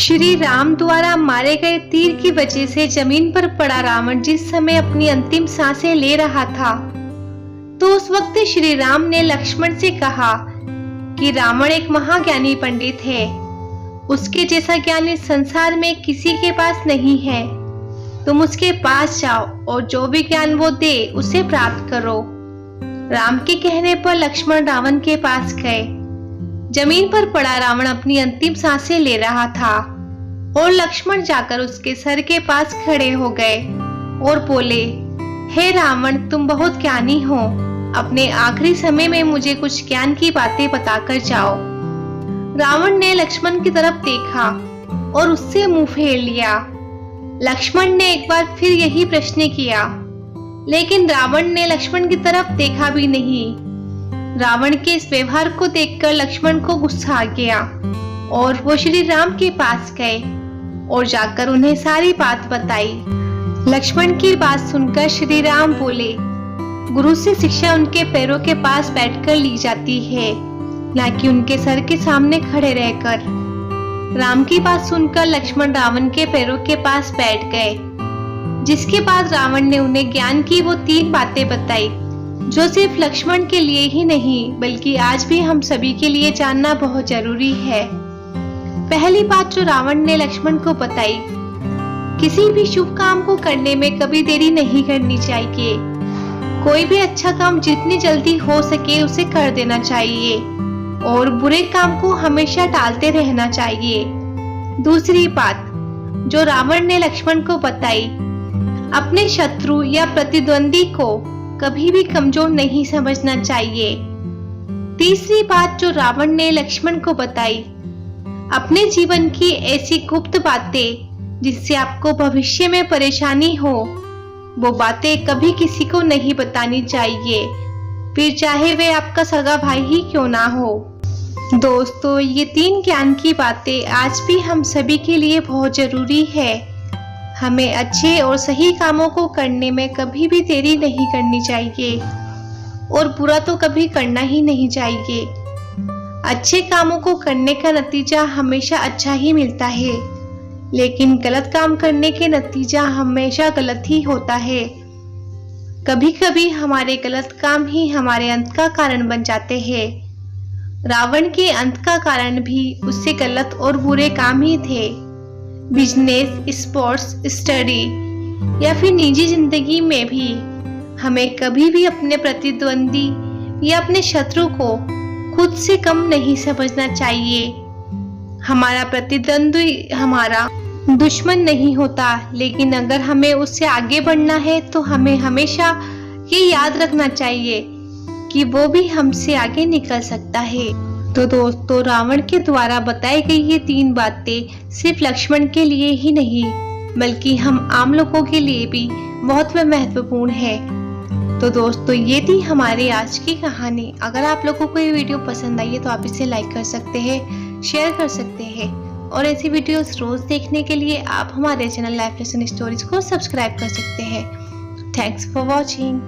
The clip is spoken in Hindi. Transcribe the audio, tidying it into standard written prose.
श्री राम द्वारा मारे गए तीर की वजह से जमीन पर पड़ा रावण जिस समय अपनी अंतिम सांसें ले रहा था, तो उस वक्त श्री राम ने लक्ष्मण से कहा कि रावण एक महाज्ञानी पंडित है। उसके जैसा ज्ञान इस संसार में किसी के पास नहीं है। तुम उसके पास जाओ और जो भी ज्ञान वो दे उसे प्राप्त करो। राम के कहने पर लक्ष्मण रावण के पास गए। जमीन पर पड़ा रावण अपनी अंतिम सांसें ले रहा था और लक्ष्मण जाकर उसके सर के पास खड़े हो गए और बोले, हे रावण, तुम बहुत ज्ञानी हो। अपने आखिरी समय में मुझे कुछ ज्ञान की बातें बताकर जाओ। रावण ने लक्ष्मण की तरफ देखा और उससे मुंह फेर लिया। लक्ष्मण ने एक बार फिर यही प्रश्न किया, लेकिन रावण ने लक्ष्मण की तरफ देखा भी नहीं। रावण के इस व्यवहार को देखकर लक्ष्मण को गुस्सा आ गया और वो श्री राम के पास गए और जाकर उन्हें सारी बात बताई। लक्ष्मण की बात सुनकर श्री राम बोले, गुरु से शिक्षा उनके पैरों के पास बैठकर ली जाती है, ना कि उनके सर के सामने खड़े रहकर। राम की बात सुनकर लक्ष्मण रावण के पैरों के पास बैठ गए, जिसके बाद रावण ने उन्हें ज्ञान की वो 3 बातें बताई, जो सिर्फ लक्ष्मण के लिए ही नहीं बल्कि आज भी हम सभी के लिए जानना बहुत जरूरी है। पहली बात जो रावण ने लक्ष्मण को बताई, किसी भी शुभ काम को करने में कभी देरी नहीं करनी चाहिए। कोई भी अच्छा काम जितनी जल्दी हो सके उसे कर देना चाहिए और बुरे काम को हमेशा टालते रहना चाहिए। दूसरी बात जो रावण ने लक्ष्मण को बताई, अपने शत्रु या प्रतिद्वंदी को कभी भी कमजोर नहीं समझना चाहिए। तीसरी बात जो रावण ने लक्ष्मण को बताई, अपने जीवन की ऐसी गुप्त बातें जिससे आपको भविष्य में परेशानी हो, वो बातें कभी किसी को नहीं बतानी चाहिए, फिर चाहे वे आपका सगा भाई ही क्यों ना हो। दोस्तों, ये 3 ज्ञान की बातें आज भी हम सभी के लिए बहुत जरूरी है। हमें अच्छे और सही कामों को करने में कभी भी देरी नहीं करनी चाहिए और बुरा तो कभी करना ही नहीं चाहिए। अच्छे कामों को करने का नतीजा हमेशा अच्छा ही मिलता है, लेकिन गलत काम करने के नतीजा हमेशा गलत ही होता है। कभी कभी हमारे गलत काम ही हमारे अंत का कारण बन जाते हैं। रावण के अंत का कारण भी उससे गलत और बुरे काम ही थे। बिजनेस, स्पोर्ट्स, स्टडी या फिर निजी जिंदगी में भी हमें कभी भी अपने प्रतिद्वंदी या अपने शत्रु को खुद से कम नहीं समझना चाहिए। हमारा प्रतिद्वंदी हमारा दुश्मन नहीं होता, लेकिन अगर हमें उससे आगे बढ़ना है तो हमें हमेशा ये याद रखना चाहिए कि वो भी हमसे आगे निकल सकता है। तो दोस्तों, रावण के द्वारा बताई गई ये 3 बातें सिर्फ लक्ष्मण के लिए ही नहीं बल्कि हम आम लोगों के लिए भी बहुत महत्वपूर्ण है। तो दोस्तों, ये थी हमारी आज की कहानी। अगर आप लोगों को ये वीडियो पसंद आई है तो आप इसे लाइक कर सकते हैं, शेयर कर सकते हैं और ऐसी वीडियोस रोज देखने के लिए आप हमारे चैनल लाइफ लेसन स्टोरीज को सब्सक्राइब कर सकते हैं। Thanks for watching.